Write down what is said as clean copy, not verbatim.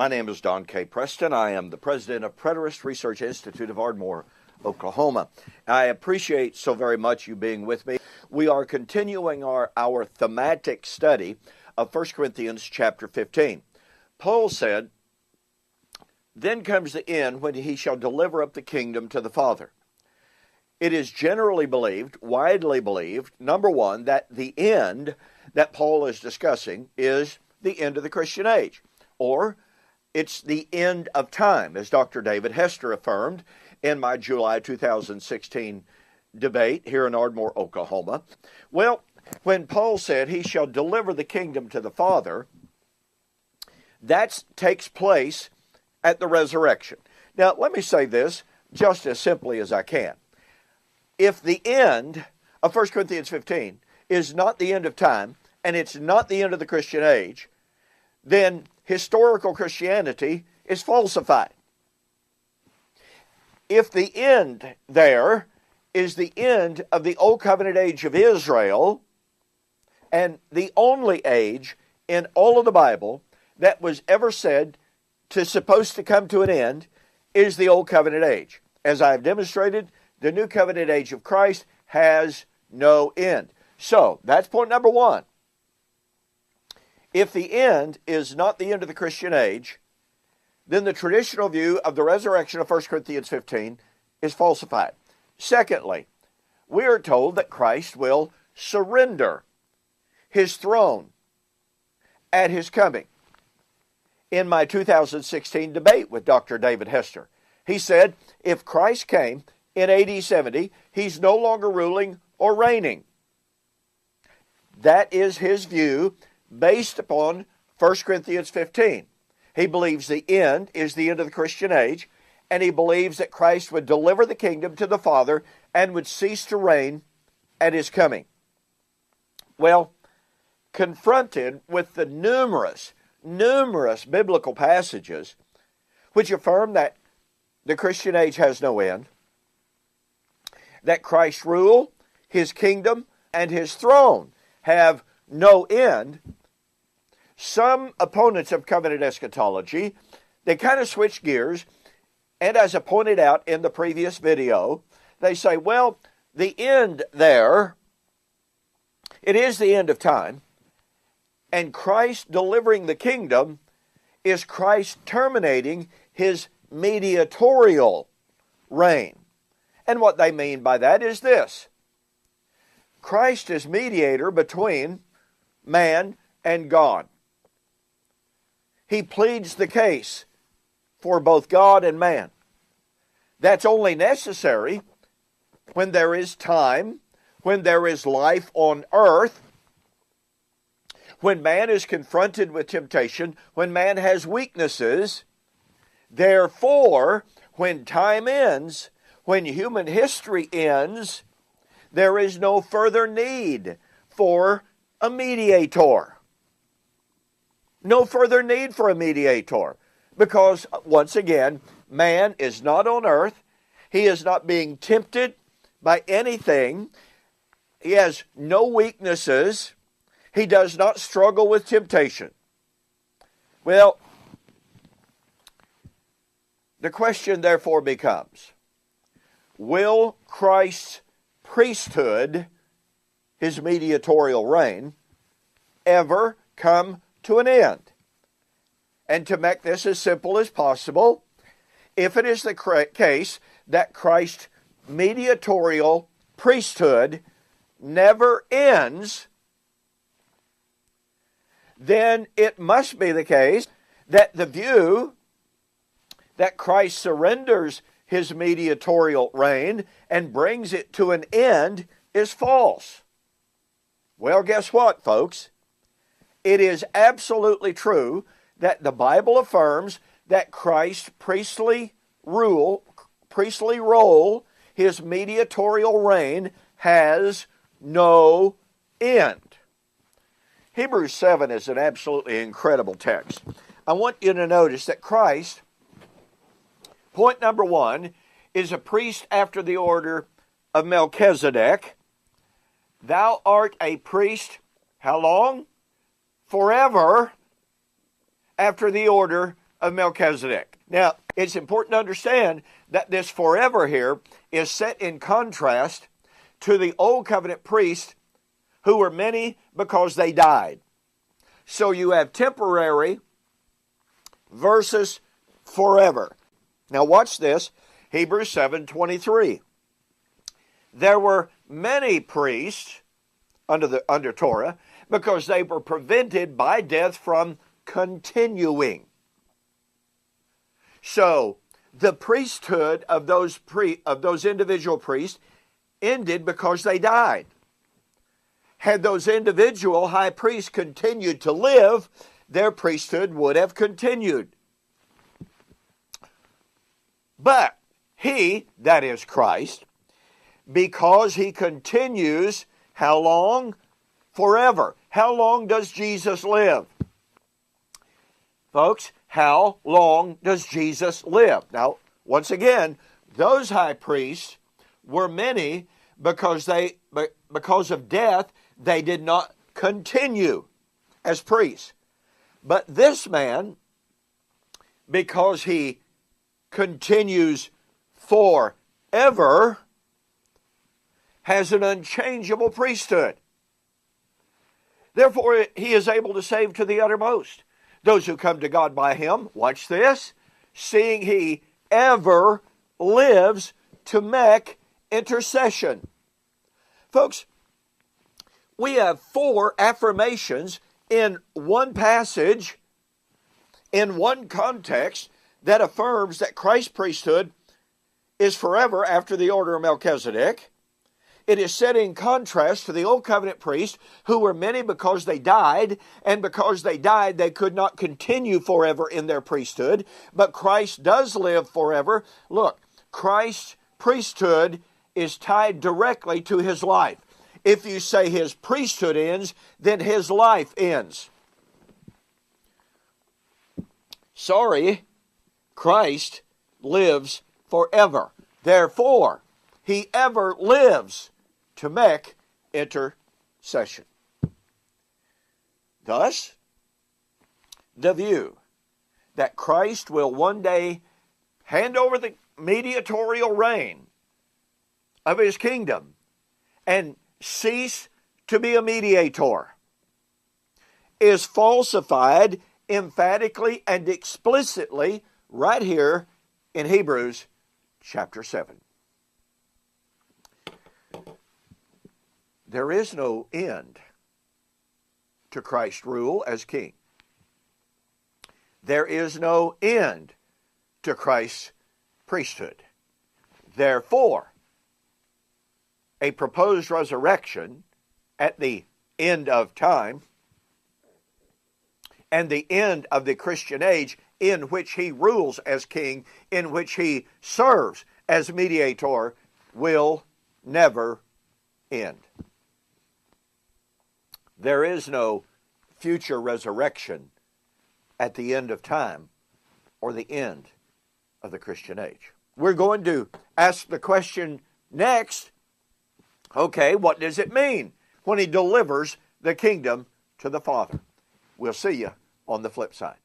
My name is Don K. Preston. I am the president of Preterist Research Institute of Ardmore, Oklahoma. I appreciate so very much you being with me. We are continuing our thematic study of 1 Corinthians chapter 15. Paul said, "Then comes the end when he shall deliver up the kingdom to the Father." It is generally believed, widely believed, number one, that the end that Paul is discussing is the end of the Christian age, or it's the end of time, as Dr. David Hester affirmed in my July 2016 debate here in Ardmore, Oklahoma. Well, when Paul said he shall deliver the kingdom to the Father, that takes place at the resurrection. Now, let me say this just as simply as I can. If the end of 1 Corinthians 15 is not the end of time, and it's not the end of the Christian age, then historical Christianity is falsified. If the end there is the end of the Old Covenant age of Israel, and the only age in all of the Bible that was ever said to supposed to come to an end is the Old Covenant age. As I have demonstrated, the New Covenant age of Christ has no end. So, that's point number one. If the end is not the end of the Christian age, then the traditional view of the resurrection of 1 Corinthians 15 is falsified. Secondly, we are told that Christ will surrender his throne at his coming. In my 2016 debate with Dr. David Hester, he said if Christ came in AD 70, he's no longer ruling or reigning. That is his view based upon 1 Corinthians 15. He believes the end is the end of the Christian age, and he believes that Christ would deliver the kingdom to the Father and would cease to reign at his coming. Well, confronted with the numerous biblical passages which affirm that the Christian age has no end, that Christ's rule, his kingdom, and his throne have no end, some opponents of covenant eschatology, they kind of switch gears, and as I pointed out in the previous video, they say, well, the end there, it is the end of time, and Christ delivering the kingdom is Christ terminating his mediatorial reign. And what they mean by that is this: Christ is mediator between man and God. He pleads the case for both God and man. That's only necessary when there is time, when there is life on earth, when man is confronted with temptation, when man has weaknesses. Therefore, when time ends, when human history ends, there is no further need for a mediator. No further need for a mediator. Because, once again, man is not on earth. He is not being tempted by anything. He has no weaknesses. He does not struggle with temptation. Well, the question therefore becomes, will Christ's priesthood, his mediatorial reign, ever come to an end? And to make this as simple as possible, if it is the case that Christ's mediatorial priesthood never ends, then it must be the case that the view that Christ surrenders his mediatorial reign and brings it to an end is false. Well, guess what, folks? It is absolutely true that the Bible affirms that Christ's priestly role, his mediatorial reign, has no end. Hebrews 7 is an absolutely incredible text. I want you to notice that Christ, point number one, is a priest after the order of Melchizedek. Thou art a priest, how long? Forever, after the order of Melchizedek. Now, it's important to understand that this forever here is set in contrast to the Old Covenant priests, who were many because they died. So you have temporary versus forever. Now watch this, Hebrews 7:23. There were many priests under Torah because they were prevented by death from continuing. So the priesthood of those individual priests ended because they died. Had those individual high priests continued to live, their priesthood would have continued. But he, that is Christ, because he continues, how long? Forever. How long does Jesus live? Folks, how long does Jesus live? Now, once again, those high priests were many because of death, they did not continue as priests. But this man, because he continues forever, has an unchangeable priesthood. Therefore, he is able to save to the uttermost those who come to God by him. Watch this. Seeing he ever lives to make intercession. Folks, we have 4 affirmations in one passage, in one context, that affirms that Christ's priesthood is forever after the order of Melchizedek. It is set in contrast to the Old Covenant priests, who were many because they died, and because they died, they could not continue forever in their priesthood. But Christ does live forever. Look, Christ's priesthood is tied directly to his life. If you say his priesthood ends, then his life ends. Sorry, Christ lives forever. Therefore, he ever lives to make intercession. Thus, the view that Christ will one day hand over the mediatorial reign of his kingdom and cease to be a mediator is falsified emphatically and explicitly right here in Hebrews chapter 7. There is no end to Christ's rule as king. There is no end to Christ's priesthood. Therefore, a proposed resurrection at the end of time and the end of the Christian age, in which he rules as king, in which he serves as mediator, will never end. There is no future resurrection at the end of time or the end of the Christian age. We're going to ask the question next, okay, what does it mean when he delivers the kingdom to the Father? We'll see you on the flip side.